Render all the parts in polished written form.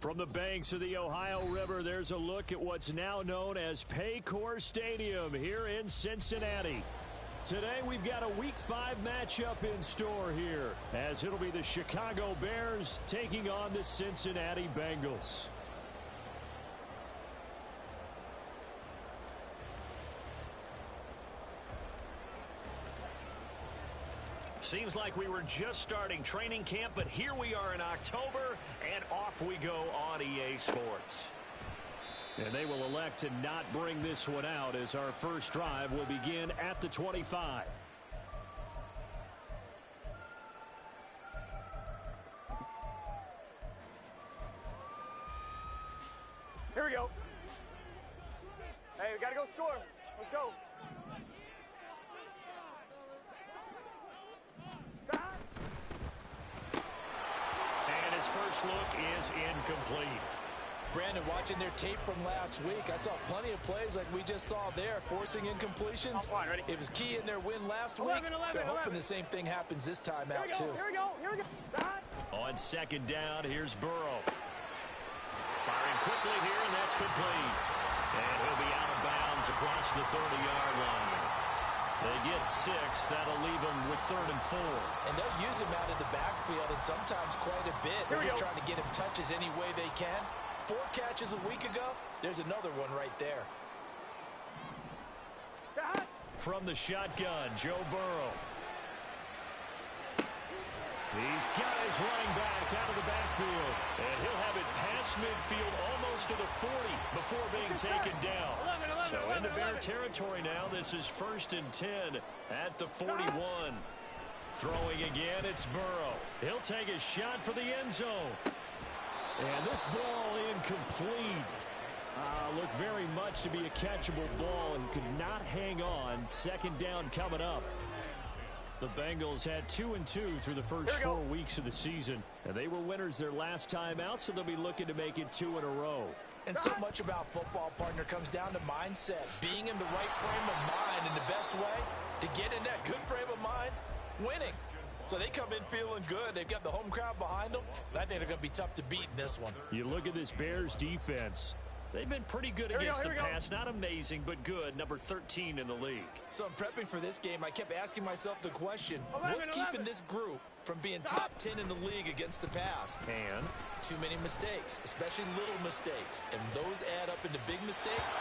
From the banks of the Ohio River, there's a look at what's now known as Paycor Stadium here in Cincinnati. Today, we've got a Week 5 matchup in store here, as it'll be the Chicago Bears taking on the Cincinnati Bengals. Seems like we were just starting training camp, but here we are in October, and off we go on EA Sports. And they will elect to not bring this one out as our first drive will begin at the 25. Here we go. Hey, we got to go score. Let's go. And his first look is incomplete. Brandon, watching their tape from last week, I saw plenty of plays like we just saw there, forcing incompletions. Ready? It was key in their win last week. They're hoping the same thing happens this time out, too. Here we go. On second down, here's Burrow. Firing quickly here, and that's complete. And he'll be out of bounds across the 30-yard line. They get 6. That'll leave them with 3rd and 4. And they'll use him out of the backfield, and sometimes quite a bit. They're just trying to get him touches any way they can. 4 catches a week ago. There's another one right there. From the shotgun, Joe Burrow. These guys running back out of the backfield. And he'll have it past midfield almost to the 40 before being taken down. So into Bear territory now. This is 1st and 10 at the 41. Throwing again, it's Burrow. He'll take a shot for the end zone. And this ball incomplete. Looked very much to be a catchable ball and could not hang on. 2nd down coming up. The Bengals had 2-2 through the first 4 weeks of the season. And they were winners their last time out, so they'll be looking to make it 2 in a row. And so much about football, partner, comes down to mindset. Being in the right frame of mind, and the best way to get in that good frame of mind, winning. So they come in feeling good. They've got the home crowd behind them. And I think they're going to be tough to beat in this one. You look at this Bears defense. They've been pretty good against the pass. Not amazing, but good. Number 13 in the league. So I'm prepping for this game. I kept asking myself the question, what's keeping this group from being top 10 in the league against the pass? And too many mistakes, especially little mistakes. And those add up into big mistakes.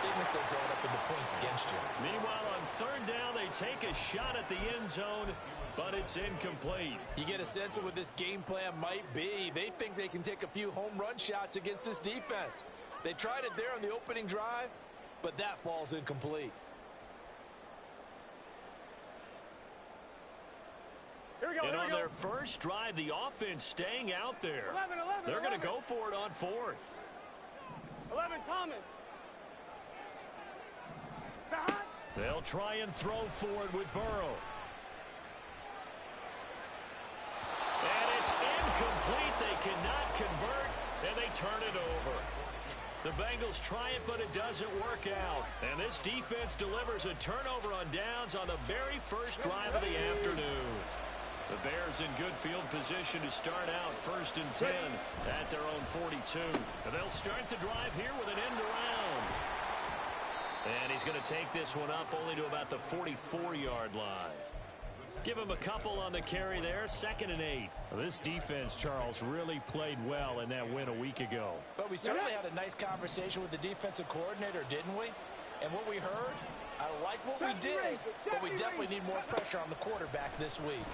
Big mistakes add up into points against you. Meanwhile, on 3rd down, they take a shot at the end zone, but it's incomplete. You get a sense of what this game plan might be. They think they can take a few home run shots against this defense. They tried it there on the opening drive, but that falls incomplete. Here we go. And on their first drive, the offense staying out there. 11, They're going to go for it on 4th. 11, Thomas. They'll try and throw for it with Burrow. And it's incomplete. They cannot convert, and they turn it over. The Bengals try it, but it doesn't work out. And this defense delivers a turnover on downs on the very first drive of the afternoon. The Bears in good field position to start out 1st and 10 at their own 42. And they'll start the drive here with an end around. And he's going to take this one up only to about the 44-yard line. Give him a couple on the carry there. 2nd and 8. This defense, Charles, really played well in that win a week ago. But we certainly had a nice conversation with the defensive coordinator, didn't we? And what we heard, I like what we did, but we definitely need more pressure on the quarterback this week.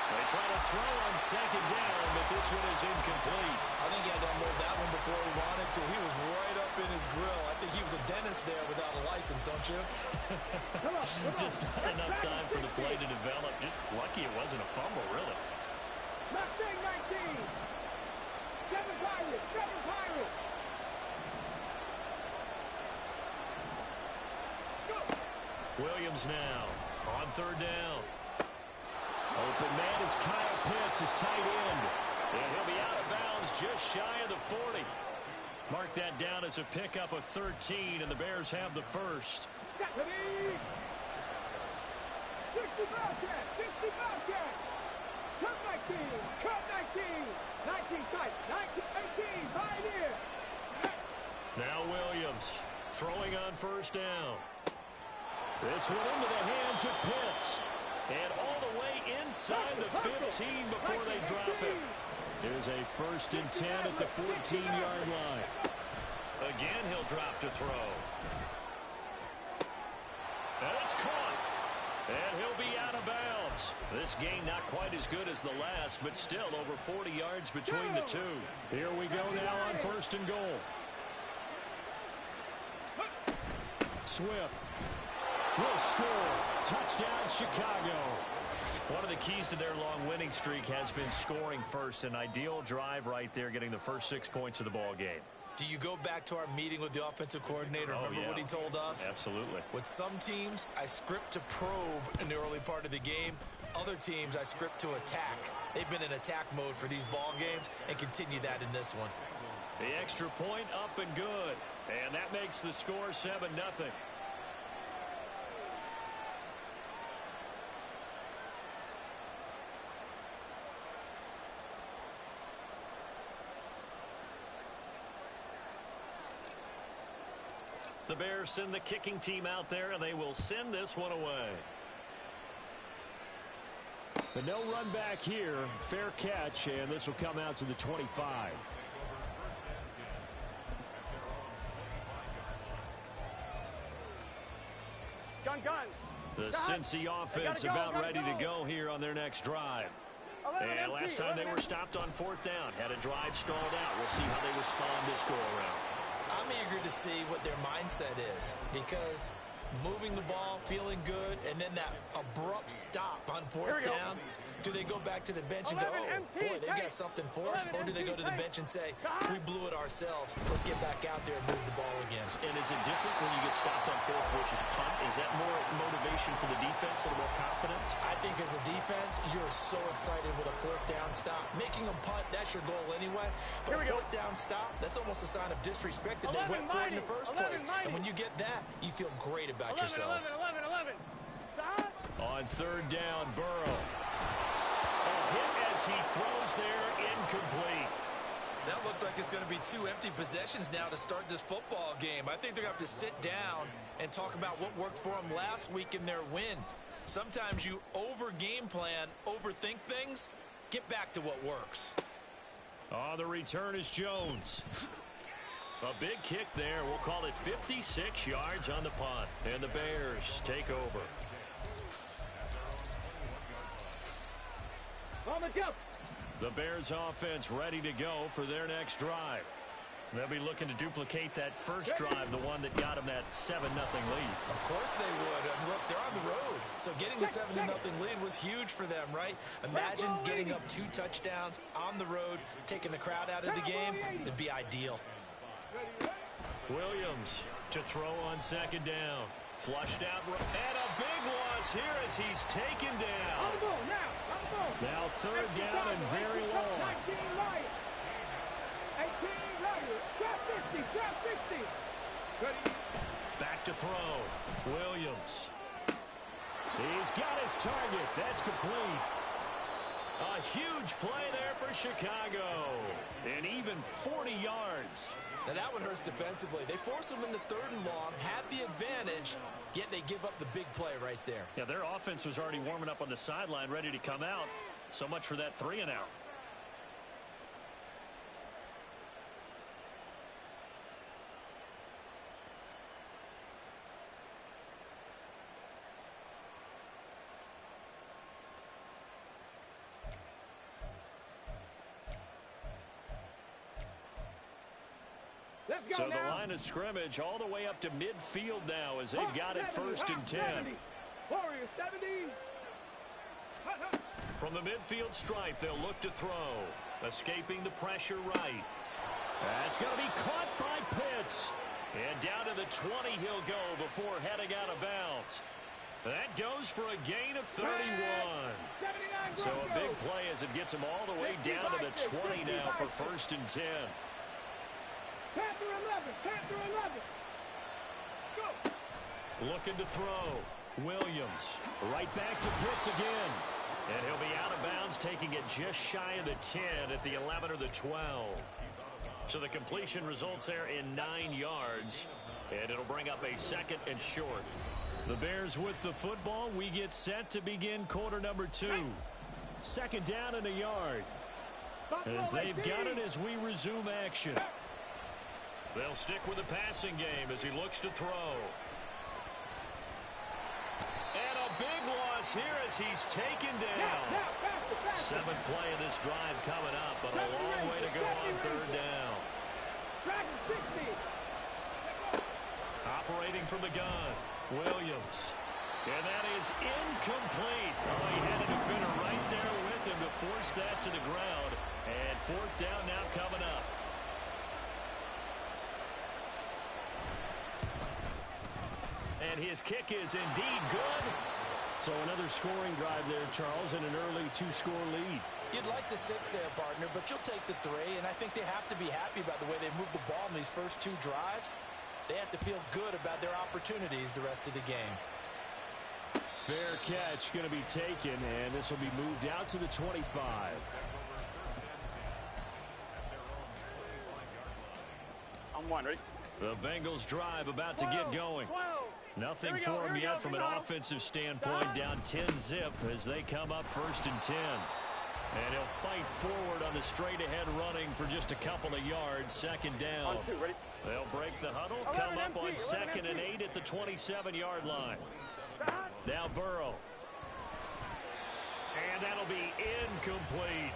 They try to throw on 2nd down, but this one is incomplete. I think he had to unload that one before he wanted to. He was right up in his grill. I think he was a dentist there without a license, don't you? Just not enough time for the play to develop. Just lucky it wasn't a fumble, really. Mustang 19. 7 Pirates. 7 Pirates. Williams now on 3rd down. Open man is Kyle Pitts, his tight end. And he'll be out of bounds just shy of the 40. Mark that down as a pickup of 13, and the Bears have the first. 60 Bobcat! 60 Bobcat! Cut 19. Cut 19. 19 tight. 19, 18. Pioneer. Now Williams throwing on first down. This one into the hands of Pitts. And all the way inside the 15 before they drop it. Here's a 1st and 10 at the 14-yard line. Again, he'll drop to throw. And it's caught. And he'll be out of bounds. This game not quite as good as the last, but still over 40 yards between the two. Here we go now on 1st and goal. Swift will score. Touchdown, Chicago. One of the keys to their long winning streak has been scoring first. An ideal drive right there, getting the first 6 points of the ball game. Do you go back to our meeting with the offensive coordinator? Remember what he told us? Absolutely. With some teams, I script to probe in the early part of the game. Other teams, I script to attack. They've been in attack mode for these ball games and continue that in this one. The extra point up and good. And that makes the score 7-0. The Bears send the kicking team out there, and they will send this one away. But no run back here. Fair catch, and this will come out to the 25. Gun. The Cincy offense about ready to go here on their next drive. And last time they were stopped on 4th down. Had a drive stalled out. We'll see how they respond this go-around. I'm eager to see what their mindset is, because moving the ball, feeling good, and then that abrupt stop on 4th down. Do they go back to the bench and go, oh, boy, they've got something for us? Or do they go to the bench and say, we blew it ourselves. Let's get back out there and move the ball again. And is it different when you get stopped on 4th versus punt? Is that more motivation for the defense, a little more confidence? I think as a defense, you're so excited with a 4th down stop. Making them punt, that's your goal anyway. But a 4th down stop, that's almost a sign of disrespect that they went for it in the first place. And when you get that, you feel great about yourselves. 11. Stop. On 3rd down, Burrow. A hit as he throws there, incomplete. That looks like it's going to be 2 empty possessions now to start this football game. I think they're going to have to sit down and talk about what worked for them last week in their win. Sometimes you over-game plan, overthink things. Get back to what works. On the return is Jones. A big kick there. We'll call it 56 yards on the punt. And the Bears take over. On the jump. The Bears offense ready to go for their next drive. They'll be looking to duplicate that first drive, the one that got them that 7-0 lead. Of course they would. Look, they're on the road. So getting the 7-0 lead was huge for them, right? Imagine getting up 2 touchdowns on the road, taking the crowd out of the game. It'd be ideal. Williams to throw on 2nd down. Flushed out. And a big loss here as he's taken down. On the ball now. Now 3rd down and very long. 19 right. 18 right. Drop 60. Ready. Back to throw. Williams. He's got his target. That's complete. A huge play there for Chicago. And even 40 yards. Now that one hurts defensively. They force them into 3rd and long, had the advantage, yet they give up the big play right there. Yeah, their offense was already warming up on the sideline, ready to come out. So much for that 3-and-out. So the line of scrimmage all the way up to midfield now as they've got it 1st and 10. Warriors 70. From the midfield stripe, they'll look to throw. Escaping the pressure right. That's going to be caught by Pitts. And down to the 20 he'll go before heading out of bounds. That goes for a gain of 31. So a big play as it gets him all the way down to the 20 now for 1st and 10. Panther 11. Go. Looking to throw. Williams right back to Pitts again. And he'll be out of bounds, taking it just shy of the 10 at the 11 or the 12. So the completion results there in 9 yards, and it'll bring up a 2nd and short. The Bears with the football. We get set to begin quarter number 2. 2nd down and a yard. As they've got it as we resume action. They'll stick with the passing game as he looks to throw. And a big loss here as he's taken down. 7th play of this drive coming up, but a long way to go on 3rd down. Operating from the gun, Williams. And that is incomplete. Oh, he had a defender right there with him to force that to the ground. And 4th down now coming up. And his kick is indeed good. So another scoring drive there, Charles, and an early 2-score lead. You'd like the 6 there, partner, but you'll take the 3, and I think they have to be happy about the way they moved the ball in these first 2 drives. They have to feel good about their opportunities the rest of the game. Fair catch going to be taken, and this will be moved out to the 25. I'm one, ready? The Bengals drive about to get going. Nothing for them yet from an offensive standpoint. Down 10-zip as they come up 1st and 10. And he'll fight forward on the straight-ahead running for just a couple of yards. 2nd down. They'll break the huddle, come up on 2nd and 8 at the 27-yard line. Now Burrow. And that'll be incomplete.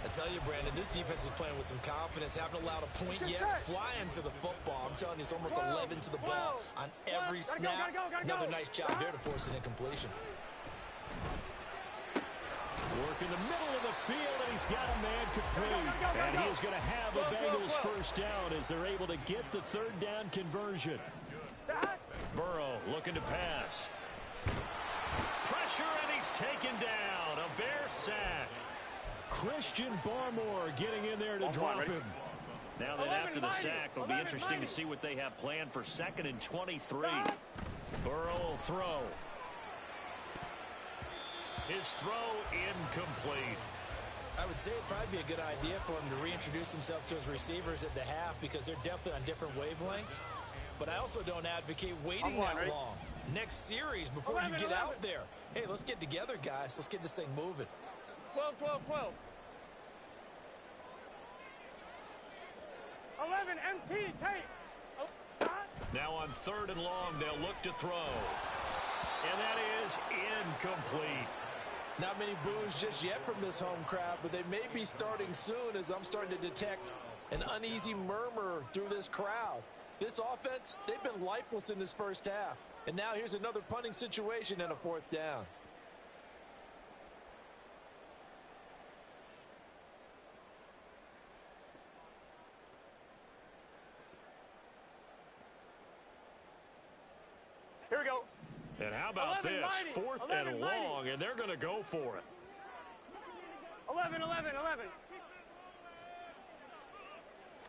I tell you, Brandon, this defense is playing with some confidence. Haven't allowed a point yet. Flying to the football. I'm telling you, it's almost 11 to the ball on every snap. Another nice job there to force an incompletion. Work in the middle of the field, and he's got a man complete. And he is going to have a Bengals 1st down as they're able to get the 3rd down conversion. Burrow looking to pass. Pressure, and he's taken down. A Bear sack. Christian Barmore getting in there to drop him. Now then, after the sack, it'll be interesting to see what they have planned for 2nd and 23. Burrow will throw. His throw incomplete. I would say it'd probably be a good idea for him to reintroduce himself to his receivers at the half because they're definitely on different wavelengths. But I also don't advocate waiting that long. Next series before you get out there. Hey, let's get together, guys. Let's get this thing moving. 12, 12, 12. 11, MT, tape. Now on 3rd and long, they'll look to throw. And that is incomplete. Not many boos just yet from this home crowd, but they may be starting soon as I'm starting to detect an uneasy murmur through this crowd. This offense, they've been lifeless in this first half. And now here's another punting situation and a 4th down. Here we go. And how about this? 4th and long, and they're going to go for it. 11, 11, 11.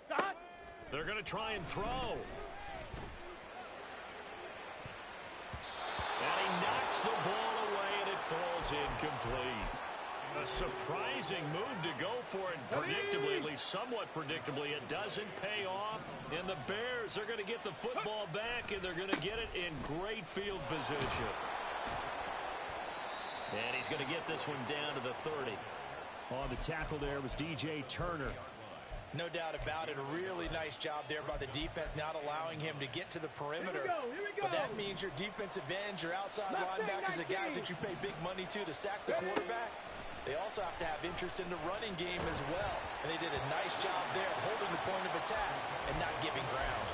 Stop. They're going to try and throw. And he knocks the ball away, and it falls incomplete. A surprising move to go for it. Predictably, at least somewhat predictably, it doesn't pay off. And the Bears are going to get the football back, and they're going to get it in great field position. And he's going to get this one down to the 30. On the tackle there was DJ Turner. No doubt about it. A really nice job there by the defense, not allowing him to get to the perimeter. Here we go. But that means your defensive ends, your outside linebackers, the guys that you pay big money to sack the quarterback. They also have to have interest in the running game as well. And they did a nice job there of holding the point of attack and not giving ground.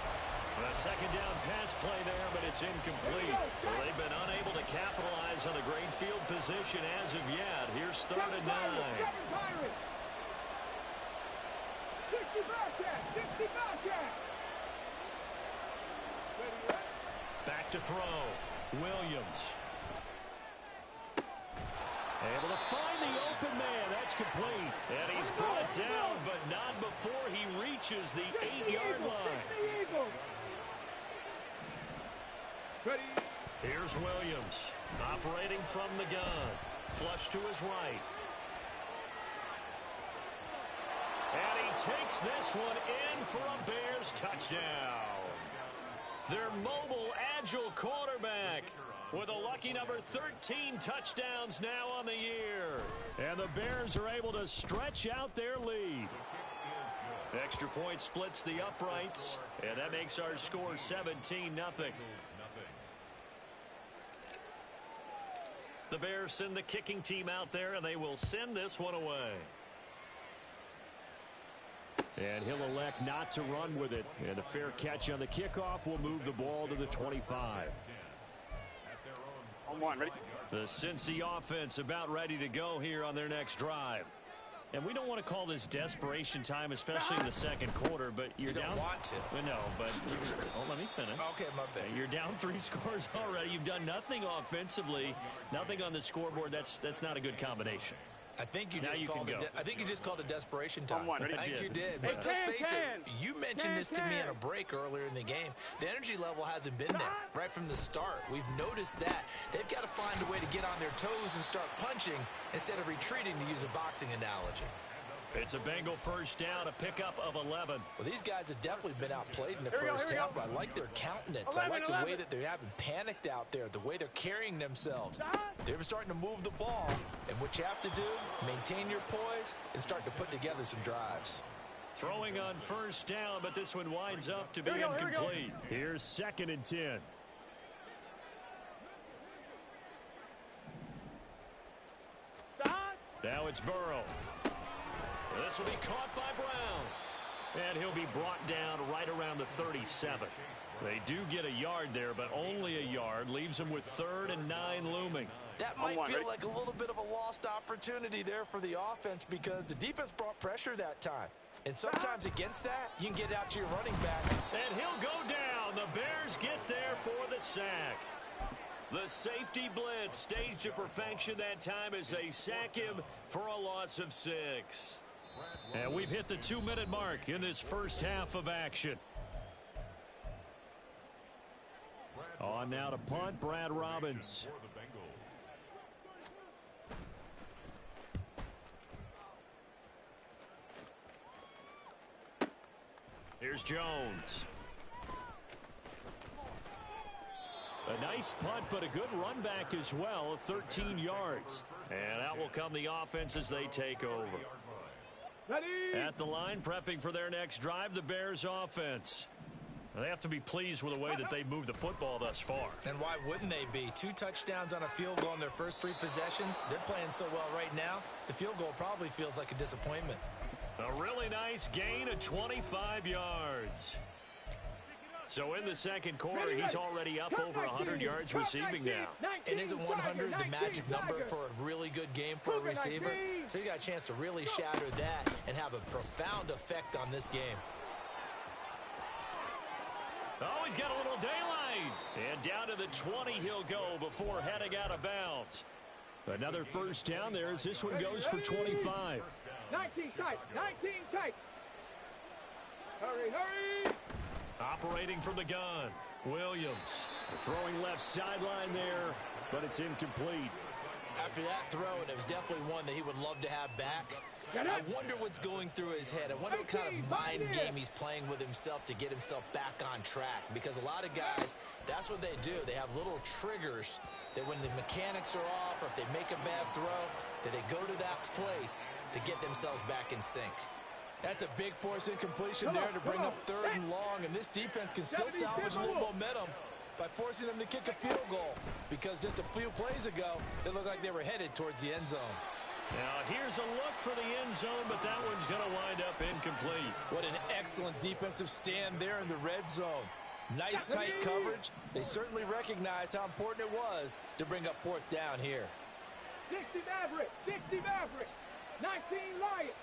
A 2nd down pass play there, but it's incomplete. So they've been unable to capitalize on a great field position as of yet. Here's 3rd and 9. 60 Bearcat! 60 Bearcat! Back to throw. Williams. Able to find the open man. That's complete. And he's brought down, but not before he reaches the 8-yard line. Here's Williams operating from the gun. Flush to his right. And he takes this one in for a Bears touchdown. Their mobile, agile quarterback with a lucky number 13 touchdowns now on the year. And the Bears are able to stretch out their lead. Extra point splits the uprights, and that makes our score 17-0. The Bears send the kicking team out there, and they will send this one away. And he'll elect not to run with it. And a fair catch on the kickoff will move the ball to the 25. On one, ready? The Cincy offense about ready to go here on their next drive. And we don't want to call this desperation time, especially in the second quarter, but you're down. You don't want to. No, but let me finish. Okay, my bad. You're down 3 scores already. You've done nothing offensively, nothing on the scoreboard. That's not a good combination. I think you just called it desperation time. I think you did. Hey, But let's face it, you mentioned this to me in a break earlier in the game. The energy level hasn't been there right from the start. We've noticed that. They've got to find a way to get on their toes and start punching instead of retreating, to use a boxing analogy. It's a Bengal first down, a pickup of 11. Well, these guys have definitely been outplayed in the first half. I like their countenance. I like the way that they haven't panicked out there, the way they're carrying themselves. They're starting to move the ball, and what you have to do, maintain your poise and start to put together some drives. Throwing on first down, but this one winds up to be incomplete. Here's 2nd and 10. Now it's Burrow. This will be caught by Brown. And he'll be brought down right around the 37. They do get a yard there, but only a yard. Leaves them with 3rd and 9 looming. That might feel like a little bit of a lost opportunity there for the offense, because the defense brought pressure that time. And sometimes against that, you can get out to your running back. And he'll go down. The Bears get there for the sack. The safety blitz staged to perfection that time as they sack him for a loss of 6. And we've hit the 2-minute mark in this first half of action. On now to punt, Brad Robbins. Here's Jones. A nice punt, but a good run back as well of 13 yards. And out will come the offense as they take over. At the line, prepping for their next drive, the Bears offense. They have to be pleased with the way that they've moved the football thus far. And why wouldn't they be? 2 touchdowns on a field goal in their first 3 possessions. They're playing so well right now, the field goal probably feels like a disappointment. A really nice gain of 25 yards. So in the second quarter, he's already up over 100 yards receiving now. And isn't 100 the magic number for a really good game for a receiver? So he got a chance to really shatter that and have a profound effect on this game. Oh, he's got a little daylight. And down to the 20 he'll go before heading out of bounds. Another first down there as this one goes for 25. 19 tight, 19 tight. Hurry, hurry. Operating from the gun, Williams. Throwing left sideline there, but it's incomplete. After that throw, and it was definitely one that he would love to have back. I wonder what's going through his head. I wonder what kind of mind game he's playing with himself to get himself back on track. Because a lot of guys, that's what they do. They have little triggers that when the mechanics are off or if they make a bad throw, that they go to that place to get themselves back in sync. That's a big force incompletion there to bring up 3rd and long. And this defense can still salvage a little momentum by forcing them to kick a field goal. Because just a few plays ago, they looked like they were headed towards the end zone. Now here's a look for the end zone, but that one's going to wind up incomplete. What an excellent defensive stand there in the red zone. Nice tight coverage. They certainly recognized how important it was to bring up 4th down here. 60 Maverick, 60 Maverick, 19 Lions.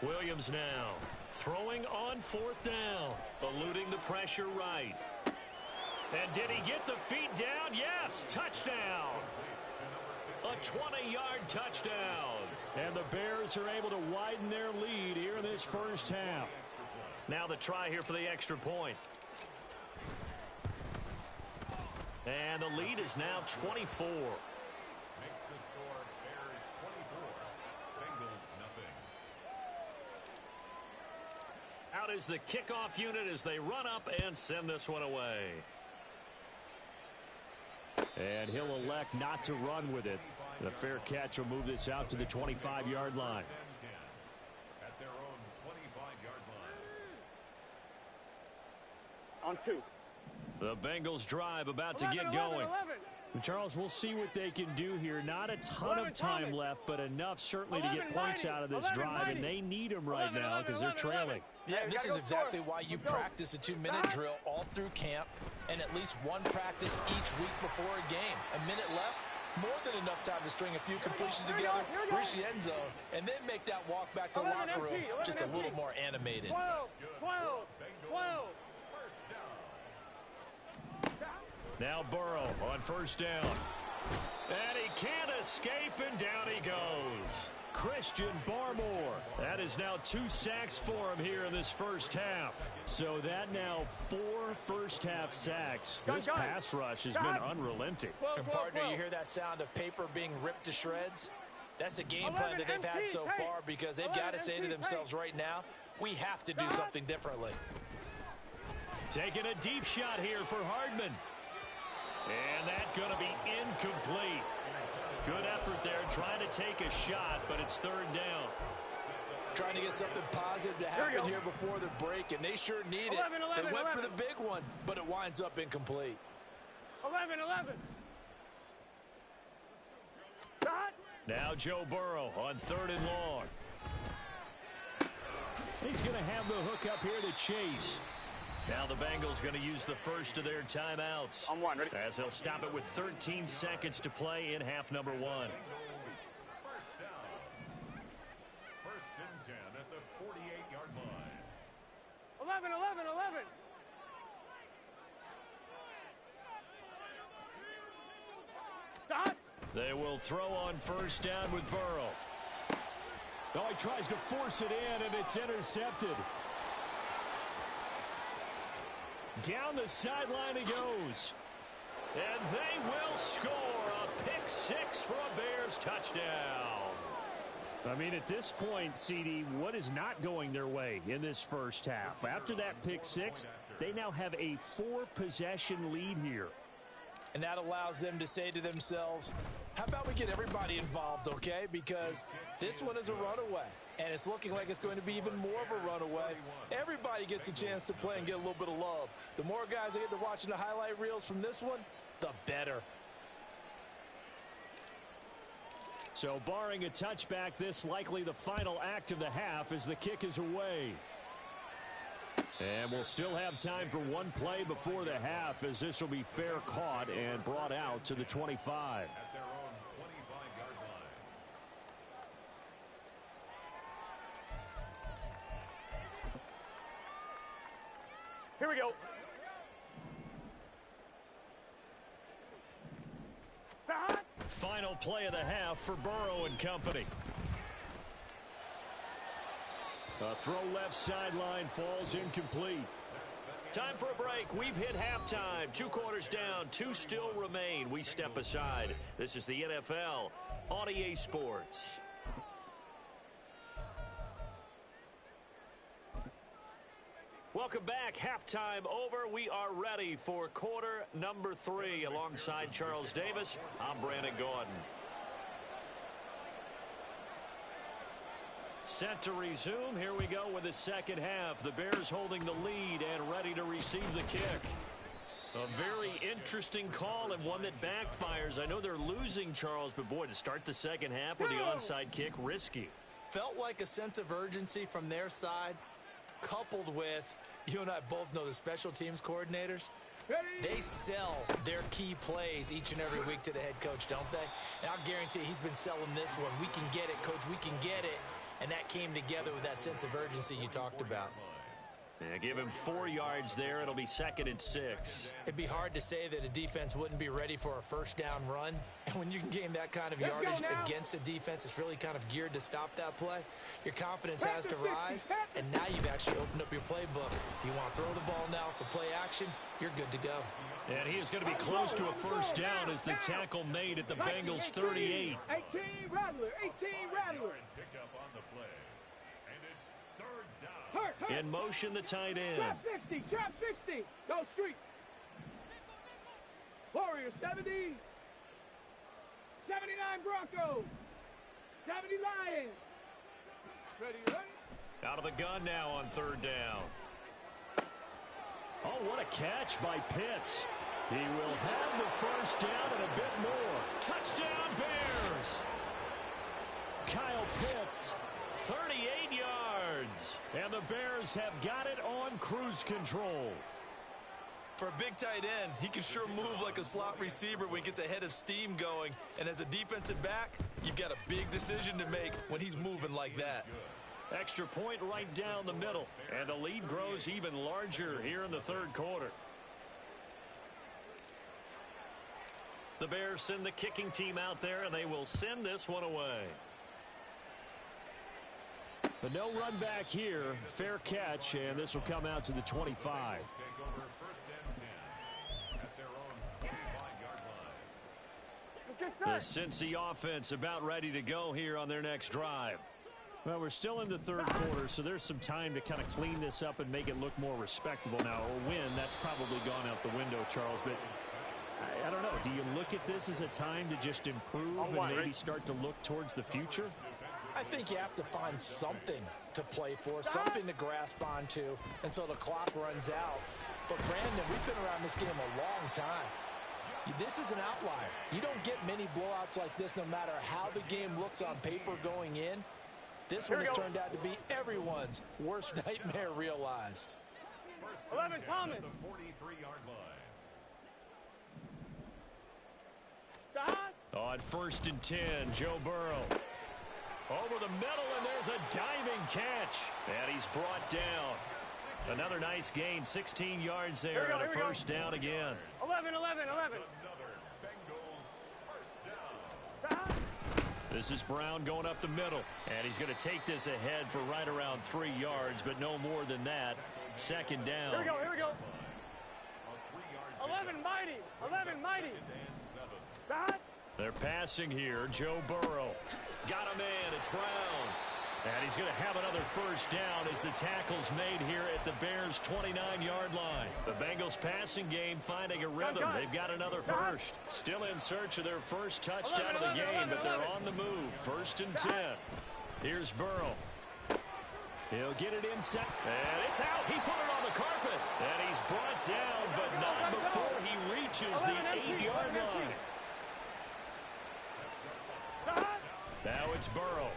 Williams now throwing on 4th down, eluding the pressure right. And did he get the feet down? Yes, touchdown. A 20-yard touchdown. And the Bears are able to widen their lead here in this first half. Now the try here for the extra point. And the lead is now 24. out is the kickoff unit as they run up and send this one away. And he'll elect not to run with it. The fair catch will move this out to the 25-yard line. At their own 25-yard line. On 2. The Bengals drive about to get going. 11. Charles, we'll see what they can do here. Not a ton of time left, but enough certainly to get points out of this drive, and they need them right now because they're trailing. Yeah, this is exactly why you practice a 2-minute drill all through camp and at least one practice each week before a game. A minute left, more than enough time to string a few completions together, reach the end zone, and then make that walk back to the locker room just a little more animated. 12. Now Burrow on first down. And he can't escape, and down he goes. Christian Barmore. That is now 2 sacks for him here in this first half. So that now 4 first-half sacks. This pass rush has been unrelenting. And partner, you hear that sound of paper being ripped to shreds? That's a game plan that they've had so far because they've got to say to themselves right now, we have to do something differently. Taking a deep shot here for Hardman. And that's going to be incomplete. Good effort there trying to take a shot, but it's third down. Trying to get something positive to happen here before the break, and they sure need it. They went for the big one, but it winds up incomplete. 11. Now Joe Burrow on third and long. He's going to have the hook up here to Chase. Now the Bengals going to use the first of their timeouts. On 1, ready? As they'll stop it with 13 seconds to play in half number 1. First down. 1st and 10 at the 48-yard line. 11. Stop. They will throw on first down with Burrow. Oh, he tries to force it in, and it's intercepted. Down the sideline he goes. And they will score a pick 6 for a Bears touchdown. I mean, at this point, CD, what is not going their way in this first half? After that pick 6, they now have a 4-possession lead here. And that allows them to say to themselves, how about we get everybody involved, okay? Because this one is a runaway, and it's looking like it's going to be even more of a runaway. Everybody gets a chance to play and get a little bit of love. The more guys that get to watching the highlight reels from this one, the better. So barring a touchback, this likely the final act of the half as the kick is away. And we'll still have time for one play before the half as this will be fair caught and brought out to the 25. At their own 25-yard line. Here we go. Final play of the half for Burrow and company. A throw left sideline falls incomplete. Time for a break. We've hit halftime. 2 quarters down. 2 still remain. We step aside. This is the NFL on EA Sports. Welcome back. Halftime over. We are ready for quarter number 3. Alongside Charles Davis, I'm Brandon Gaudin. Set to resume. Here we go with the second half. The Bears holding the lead and ready to receive the kick. A very interesting call and one that backfires. I know they're losing, Charles, but boy, to start the second half with the onside kick, risky. Felt like a sense of urgency from their side, coupled with, you and I both know the special teams coordinators. They sell their key plays each and every week to the head coach, don't they? And I'll guarantee he's been selling this one. We can get it, coach. We can get it. And that came together with that sense of urgency you talked about. Yeah, give him 4 yards there. It'll be 2nd and 6. It'd be hard to say that a defense wouldn't be ready for a first down run. And when you can gain that kind of yardage against a defense, it's really kind of geared to stop that play. Your confidence has to rise, and now you've actually opened up your playbook. If you want to throw the ball now for play action, you're good to go. And he is going to be close to a first down as the tackle made at the Bengals 38. 18 Rattler. Pick up on the play. And it's 3rd down. In motion, the tight end. Trap 60, trap 60. Go street. Warriors 70. 79 Broncos. 70 Lions. Ready, ready. Out of the gun now on third down. Oh, what a catch by Pitts. He will have the first down and a bit more. Touchdown, Bears. Kyle Pitts. 38 yards. And the Bears have got it on cruise control. For a big tight end, he can sure move like a slot receiver when he gets a head of steam going. And as a defensive back, you've got a big decision to make when he's moving like that. Extra point right down the middle. And the lead grows even larger here in the third quarter. The Bears send the kicking team out there, and they will send this one away. But no run back here. Fair catch, and this will come out to the 25. The Cincy offense about ready to go here on their next drive. Well, we're still in the third quarter, so there's some time to kind of clean this up and make it look more respectable. Now, a win, that's probably gone out the window, Charles, but I don't know. Do you look at this as a time to just improve and maybe start to look towards the future? I think you have to find something to play for, something to grasp onto until the clock runs out. But, Brandon, we've been around this game a long time. This is an outlier. You don't get many blowouts like this no matter how the game looks on paper going in. This one has turned out to be everyone's worst nightmare realized. 11 Thomas. On 1st and 10, Joe Burrow. Over the middle, and there's a diving catch. And he's brought down. Another nice gain, 16 yards there, and a first down again. 11. This is Brown going up the middle, and he's going to take this ahead for right around 3 yards, but no more than that. Second down. Here we go. 11 mighty. They're passing here. Joe Burrow. Got a man. It's Brown. And he's going to have another first down as the tackle's made here at the Bears' 29-yard line. The Bengals passing game finding a rhythm. They've got another first. Still in search of their first touchdown of the game, but they're on the move. 1st and 10. Here's Burrow. He'll get it inside. And it's out. He put it on the carpet. And he's brought down, but not before he reaches the 8-yard line. Now it's Burrow.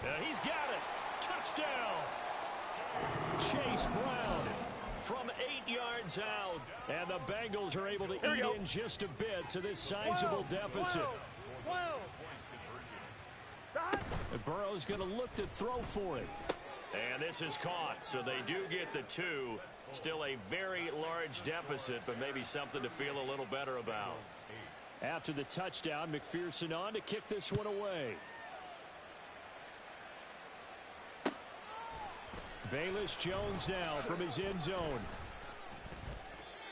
And he's got it. Touchdown. Chase Brown from 8 yards out. And the Bengals are able to eat in just a bit to this sizable deficit. Burrow's going to look to throw for it. And this is caught, so they do get the 2. Still a very large deficit, but maybe something to feel a little better about. After the touchdown, McPherson on to kick this one away. Velus Jones now from his end zone.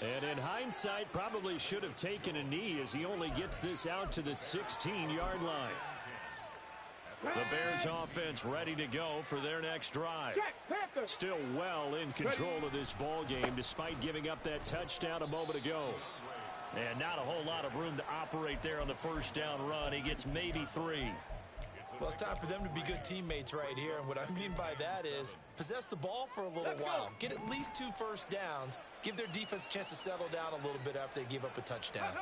And in hindsight, probably should have taken a knee as he only gets this out to the 16-yard line. The Bears offense ready to go for their next drive. Still well in control of this ball game despite giving up that touchdown a moment ago. And not a whole lot of room to operate there on the first down run. He gets maybe 3. Well, it's time for them to be good teammates right here. And what I mean by that is possess the ball for a little while. Get at least 2 first downs. Give their defense a chance to settle down a little bit after they give up a touchdown.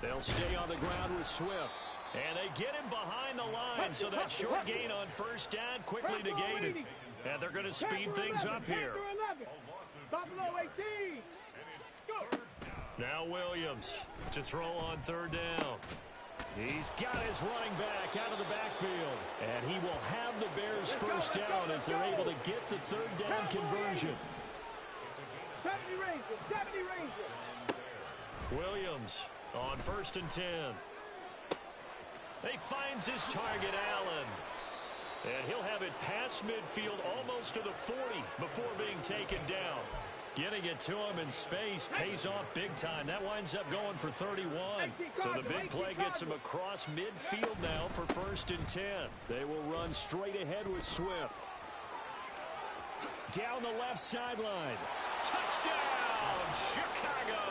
They'll stay on the ground with Swift. And they get him behind the line, so that short gain on first down quickly negated. And they're going to speed things up here. Buffalo 18. Now Williams to throw on third down. He's got his running back out of the backfield. And he will have the Bears first down as they're able to get the third down conversion. 70 Rangers. Williams on 1st and 10. He finds his target, Allen. And he'll have it past midfield almost to the 40 before being taken down. Getting it to him in space pays off big time. That winds up going for 31. So the big play gets him across midfield now for 1st and 10. They will run straight ahead with Swift. Down the left sideline. Touchdown, Chicago!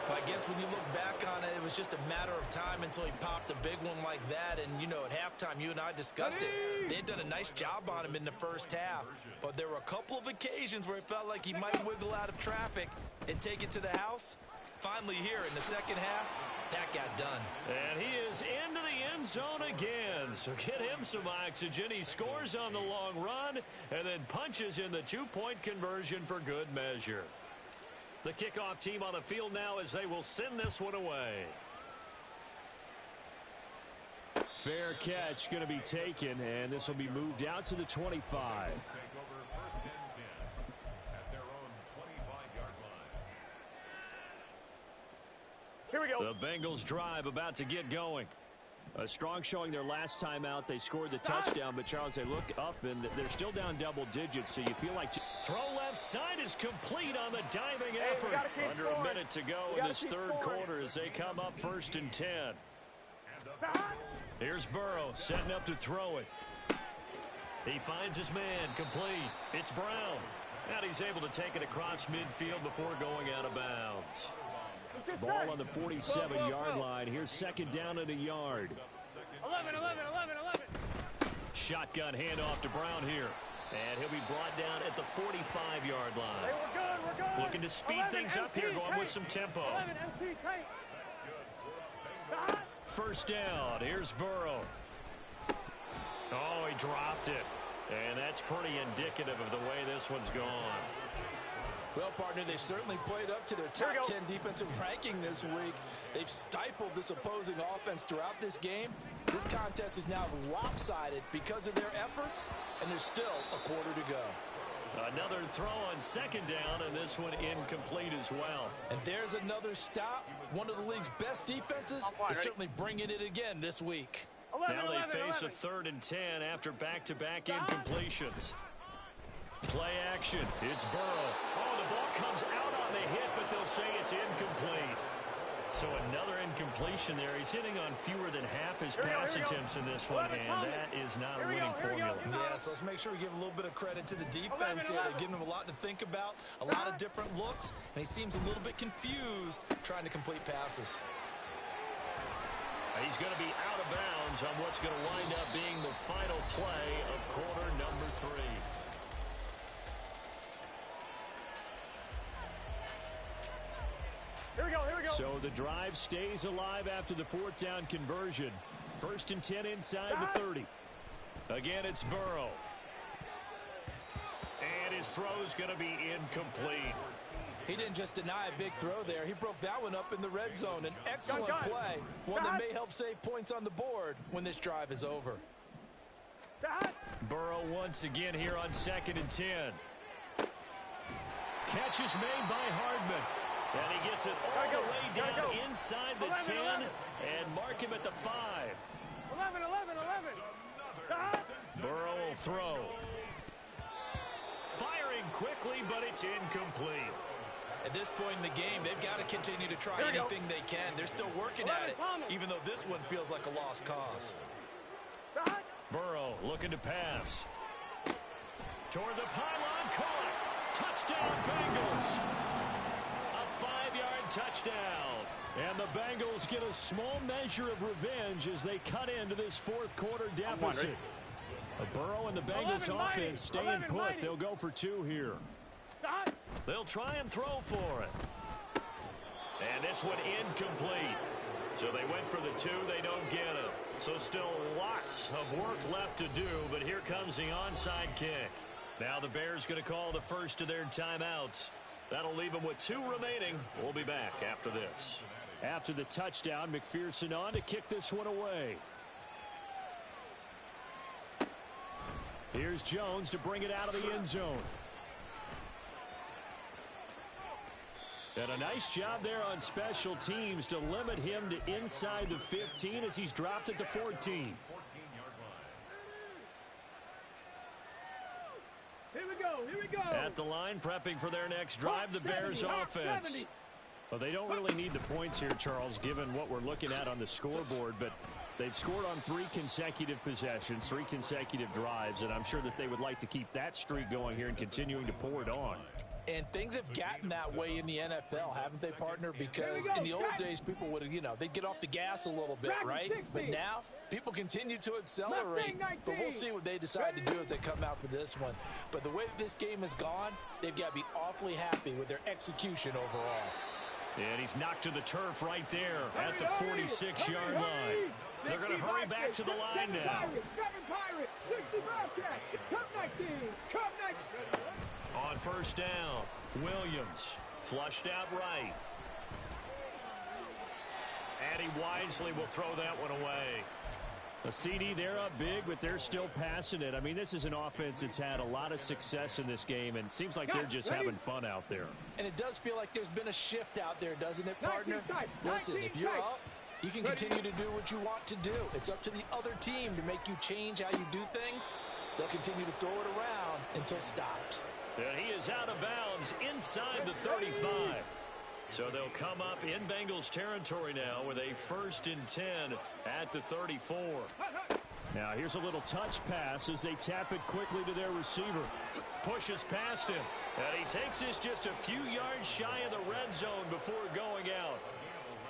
Well, I guess when you look back on it, it was just a matter of time until he popped a big one like that. And, you know, at halftime, you and I discussed it. They had done a nice job on him in the first half. But there were a couple of occasions where it felt like he might wiggle out of traffic and take it to the house. Finally here in the second half, that got done. And he is into the end zone again. So get him some oxygen. He scores on the long run and then punches in the two-point conversion for good measure. The kickoff team on the field now as they will send this one away. Fair catch going to be taken, and this will be moved out to the 25. Here we go. The Bengals drive about to get going. A strong showing their last time out. They scored the touchdown, but Charles, they look up and they're still down double digits, so you feel like... Throw left side is complete on the diving effort. Under a minute to go in this third quarter as they come up 1st and 10. Here's Burrow setting up to throw it. He finds his man complete. It's Brown. And he's able to take it across midfield before going out of bounds. Ball on the 47-yard line. Here's second down and a yard. 11. Shotgun handoff to Brown here. And he'll be brought down at the 45-yard line. Hey, we're good. Looking to speed things up here, going with some tempo. 11, MC, tight. First down. Here's Burrow. Oh, he dropped it. And that's pretty indicative of the way this one's gone. Well, partner, they've certainly played up to their top 10 defensive ranking this week. They've stifled this opposing offense throughout this game. This contest is now lopsided because of their efforts, and there's still a quarter to go. Another throw on second down, and this one incomplete as well. And there's another stop. One of the league's best defenses is certainly bringing it again this week. 11, Now they 11, face 11. a 3rd and 10 after back-to-back incompletions. Play action. It's Burrow. Oh, the ball comes out on the hit, but they'll say it's incomplete. So another incompletion there. He's hitting on fewer than half his pass attempts in this one, and that is not a winning formula. Yes, let's make sure we give a little bit of credit to the defense here. They're giving him a lot to think about, a lot of different looks, and he seems a little bit confused trying to complete passes. He's going to be out of bounds on what's going to wind up being the final play of quarter number 3. Here we go. So the drive stays alive after the 4th down conversion. 1st and 10 inside the 30. Again, it's Burrow. And his throw's going to be incomplete. He didn't just deny a big throw there. He broke that one up in the red zone. An excellent play, one that may help save points on the board when this drive is over. Burrow once again here on 2nd and 10. Catch is made by Hardman. And he gets it all the way down inside the 10 and mark him at the 5. 11. Burrow will throw. Firing quickly, but it's incomplete. At this point in the game, they've got to continue to try anything they can. They're still working at it, even though this one feels like a lost cause. Burrow looking to pass. Toward the pylon, caught. Touchdown, Bengals. A 5-yard touchdown. And the Bengals get a small measure of revenge as they cut into this 4th quarter deficit. Burrow and the Bengals offense staying put. They'll go for 2 here. They'll try and throw for it. And this one incomplete. So they went for the 2. They don't get it. So still lots of work left to do, but here comes the onside kick. Now the Bears going to call the first of their timeouts. That'll leave them with 2 remaining. We'll be back after this. After the touchdown, McPherson on to kick this one away. Here's Jones to bring it out of the end zone. And a nice job there on special teams to limit him to inside the 15 as he's dropped at the 14. Here we go. At the line, prepping for their next drive, the Bears offense. 70. Well, they don't really need the points here, Charles, given what we're looking at on the scoreboard, but They've scored on 3 consecutive possessions, 3 consecutive drives, and I'm sure that they would like to keep that streak going here and continuing to pour it on. And things have gotten that way in the NFL, haven't they, partner? Because in the old days, people would, they'd get off the gas a little bit, right? But now, people continue to accelerate. But we'll see what they decide to do as they come out for this one. But the way that this game has gone, they've got to be awfully happy with their execution overall. And he's knocked to the turf right there at the 46-yard line. They're going to hurry back to the line now. On first down, Williams flushed out right. And he wisely will throw that one away. A CD, they're up big, but they're still passing it. I mean, this is an offense that's had a lot of success in this game, and it seems like they're just having fun out there. And it does feel like there's been a shift out there, doesn't it, partner? Listen, if you're up, you can continue to do what you want to do. It's up to the other team to make you change how you do things. They'll continue to throw it around until stopped. And he is out of bounds inside the 35. So they'll come up in Bengals territory now with a 1st and 10 at the 34. Now here's a little touch pass as they tap it quickly to their receiver. Pushes past him. And he takes this just a few yards shy of the red zone before going out.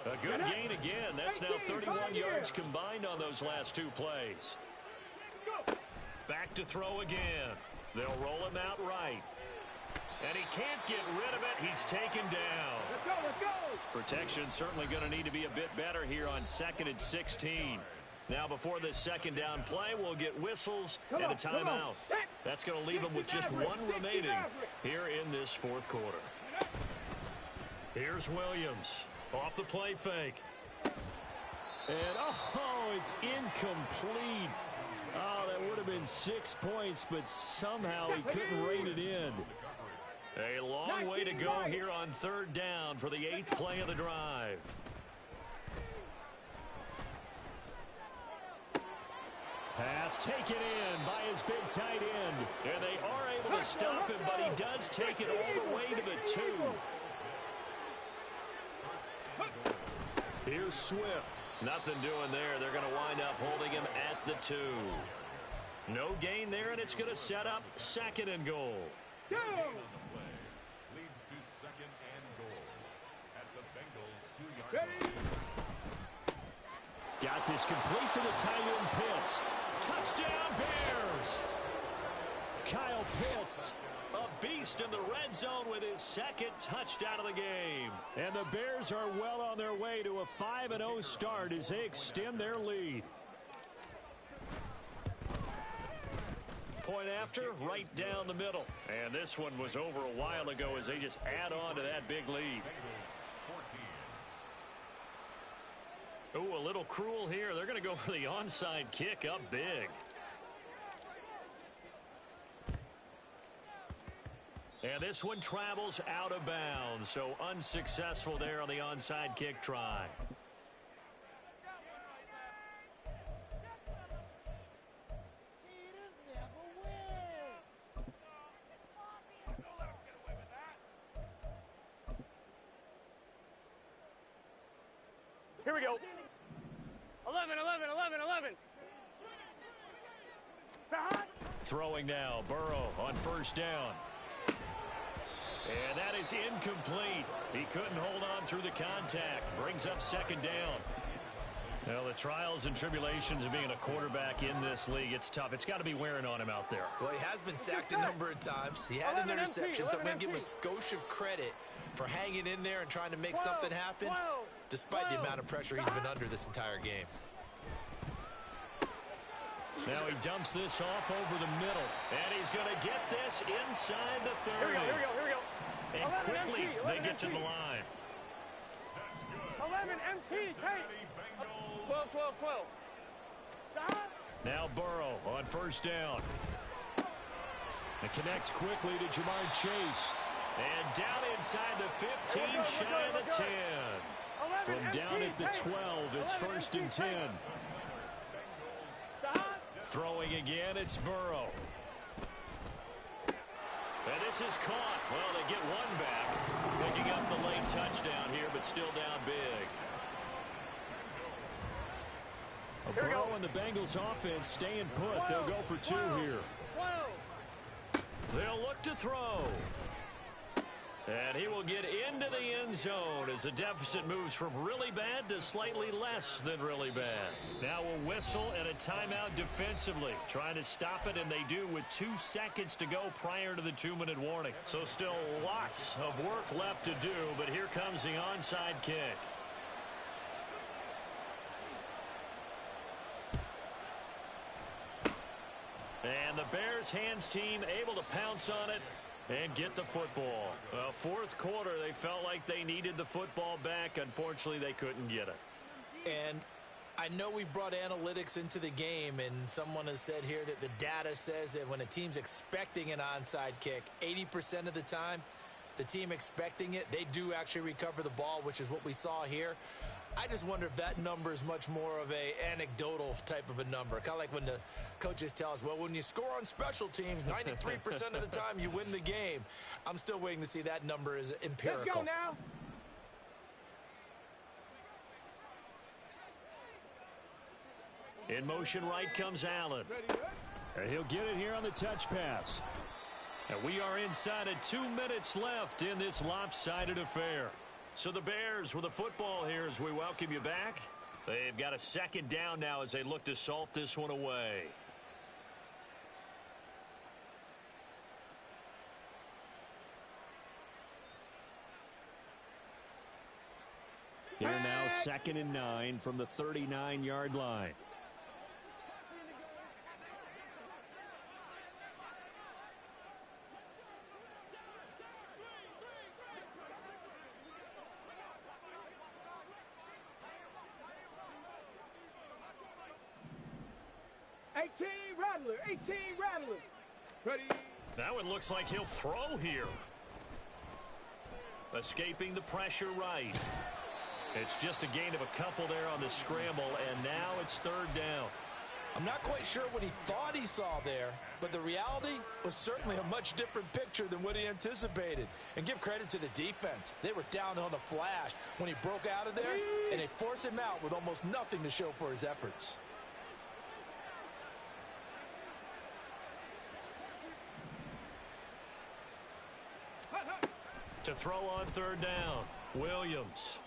A good gain again. That's now 31 yards combined on those last 2 plays. Back to throw again. They'll roll him out right. And he can't get rid of it. He's taken down. Let's go. Protection certainly going to need to be a bit better here on 2nd and 16. Now before this 2nd down play, we'll get whistles and a timeout. That's going to leave them with just 1 remaining here in this 4th quarter. Here's Williams off the play fake. And it's incomplete. Oh, that would have been 6 points, but somehow he couldn't rein it in. A long way to go here on 3rd down for the 8th play of the drive. Pass taken in by his big tight end. And they are able to stop him, but he does take it all the way to the 2. Here's Swift. Nothing doing there. They're going to wind up holding him at the 2. No gain there, and it's going to set up 2nd and goal. Go. Leads to 2nd and goal at the Bengals 2-yard line. Got this complete to the tight end Pitts. Touchdown Bears! Kyle Pitts, a beast in the red zone with his 2nd touchdown of the game. And the Bears are well on their way to a 5-0 start as they extend their lead. Point after, right down the middle. And this one was over a while ago as they just add on to that big lead. Oh, a little cruel here. They're going to go for the onside kick up big. And this one travels out of bounds, so unsuccessful there on the onside kick try. Here we go. 11. Throwing now, Burrow on 1st down. And that is incomplete. He couldn't hold on through the contact. Brings up 2nd down. Well, the trials and tribulations of being a quarterback in this league, it's tough. It's got to be wearing on him out there. Well, he has been sacked a number of times. He had an interception, so I'm going to give him a skosh of credit for hanging in there and trying to make something happen, despite the amount of pressure he's been under this entire game. Now he dumps this off over the middle, and he's going to get this inside the 30. Here we go. And quickly, they get to the line. 11 MT, take. 12. Now Burrow on 1st down. It connects quickly to Jamar Chase. And down inside the 15, shy of the 10. From down at the 12, it's 1st and 10. Throwing again, it's Burrow. And this is caught. Well, they get one back. Picking up the late touchdown here, but still down big. Burrow and the Bengals offense staying put. They'll go for two here. They'll look to throw. And he will get into the end zone as the deficit moves from really bad to slightly less than really bad. Now a whistle and a timeout defensively. Trying to stop it, and they do with 2 seconds to go prior to the 2-minute warning. So still lots of work left to do, but here comes the onside kick. And the Bears hands team able to pounce on it and get the football. Well, fourth quarter, they felt like they needed the football back. Unfortunately, they couldn't get it. And I know we brought analytics into the game, and someone has said here that the data says that when a team's expecting an onside kick, 80% of the time, the team expecting it, they do actually recover the ball, which is what we saw here. I just wonder if that number is much more of a anecdotal type of a number. Kind of like when the coaches tell us, well, when you score on special teams, 93% of the time you win the game. I'm still waiting to see that number is empirical. Let's go now. In motion right comes Allen. And he'll get it here on the touch pass. And we are inside of 2 minutes left in this lopsided affair. So the Bears with the football here as we welcome you back. They've got a second down now as they look to salt this one away. Here now 2nd and 9 from the 39-yard line. Rattler. Ready. That one looks like he'll throw here. Escaping the pressure right. It's just a gain of a couple there on the scramble, and now it's 3rd down. I'm not quite sure what he thought he saw there, but the reality was certainly a much different picture than what he anticipated. And give credit to the defense. They were down on the flash when he broke out of there, and they forced him out with almost nothing to show for his efforts. To throw on 3rd down, Williams.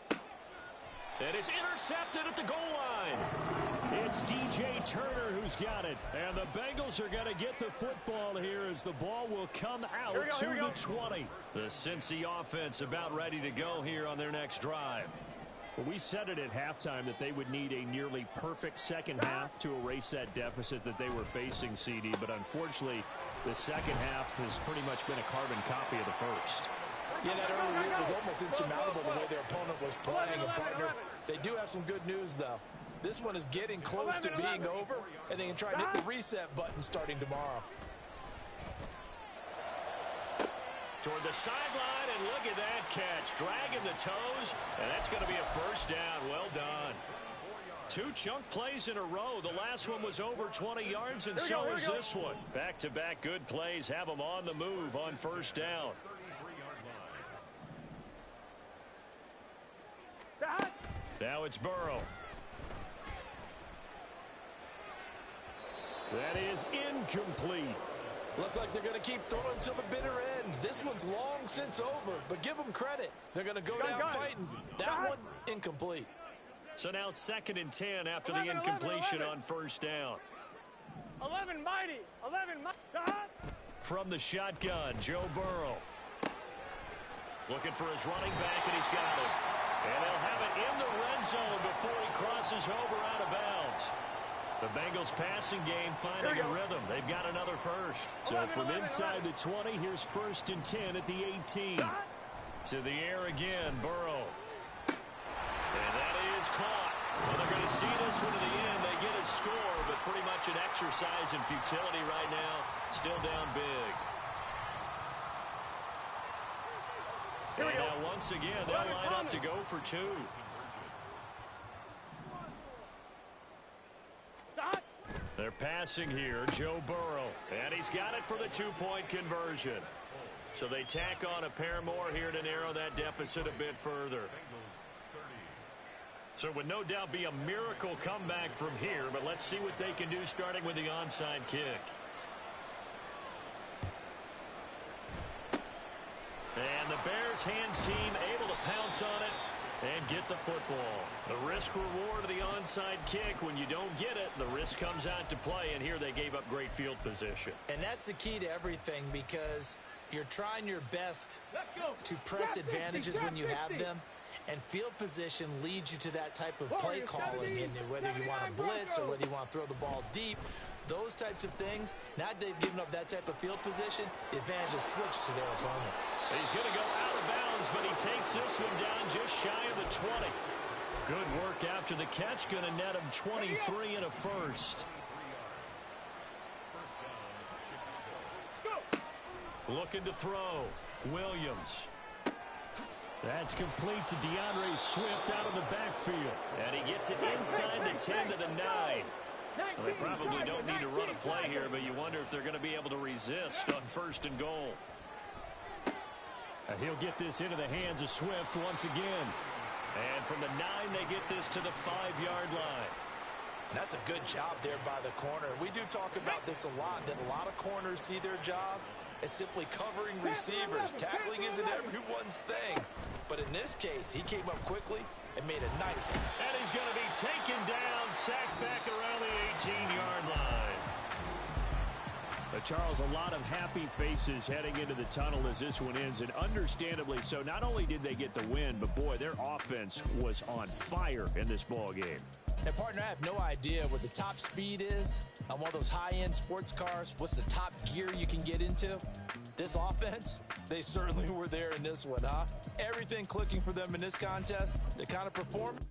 And it's intercepted at the goal line. It's DJ Turner who's got it. And the Bengals are going to get the football here as the ball will come out to the 20. The Cincy offense about ready to go here on their next drive. Well, we said it at halftime that they would need a nearly perfect second half to erase that deficit that they were facing, CD. But unfortunately, the second half has pretty much been a carbon copy of the first. Yeah, that early lead was almost insurmountable the way their opponent was playing. And partner, they do have some good news, though. This one is getting close to being over, and they can try and hit the reset button starting tomorrow. Toward the sideline, and look at that catch. Dragging the toes, and that's going to be a 1st down. Well done. 2 chunk plays in a row. The last one was over 20 yards, and so is this one. Back-to-back good plays have them on the move on 1st down. Now it's Burrow. That is incomplete. Looks like they're going to keep throwing until the bitter end. This one's long since over, but give them credit. They're going to go down fighting. That one, incomplete. So now 2nd and 10 after the incompletion on 1st down. 11 mighty. From the shotgun, Joe Burrow. Looking for his running back, and he's got it. And they'll have it in the red zone before he crosses over out of bounds. The Bengals passing game finding a rhythm. They've got another first. So from inside the 20, here's 1st and 10 at the 18. To the air again, Burrow. And that is caught. Well, they're going to see this one to the end. They get a score, but pretty much an exercise in futility right now. Still down big. And now once again, they'll line up to go for 2. They're passing here, Joe Burrow. And he's got it for the 2-point conversion. So they tack on a pair more here to narrow that deficit a bit further. So it would no doubt be a miracle comeback from here, but let's see what they can do starting with the onside kick. And the Bears hands team able to pounce on it and get the football. The risk reward of the onside kick. When you don't get it, the risk comes out to play, and here they gave up great field position. And that's the key to everything, because you're trying your best to press advantages when you have them, and field position leads you to that type of play calling, and whether you want to blitz or whether you want to throw the ball deep, those types of things. Now that they've given up that type of field position, the advantage is switched to their opponent. He's going to go out of bounds, but he takes this one down just shy of the 20. Good work after the catch. Going to net him 23 and a first. Looking to throw. Williams. That's complete to DeAndre Swift out of the backfield. And he gets it inside the 10 to the 9. Well, they probably don't need to run a play here, but you wonder if they're going to be able to resist on 1st and goal. He'll get this into the hands of Swift once again. And from the 9, they get this to the 5-yard line. And that's a good job there by the corner. We do talk about this a lot, that a lot of corners see their job as simply covering receivers. Tackling isn't everyone's thing. But in this case, he came up quickly and made a nice. And he's going to be taken down, sacked back around the 18-yard line. But Charles, a lot of happy faces heading into the tunnel as this one ends, and understandably so. Not only did they get the win, but boy, their offense was on fire in this ball game. And partner, I have no idea what the top speed is on one of those high-end sports cars. What's the top gear you can get into? This offense, they certainly were there in this one, huh? Everything clicking for them in this contest, the kind of performance.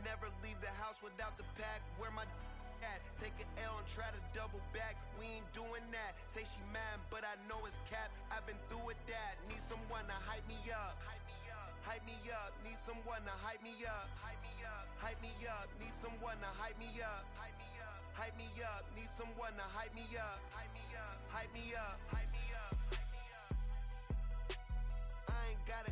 Never leave the house without the pack. Where my at? Take an L and try to double back. We ain't doing that. Say she mad, but I know it's cap. I've been through with that. Need someone to hype me up. Hype me up. Hype me up. Need someone to hype me up. Hype me up. Hype me up. Need someone to hype me up. Hype me up. Hype me up. Need someone to hype me up. Hype me up. Hype me up. Hype me up. Hype me up. I ain't gotta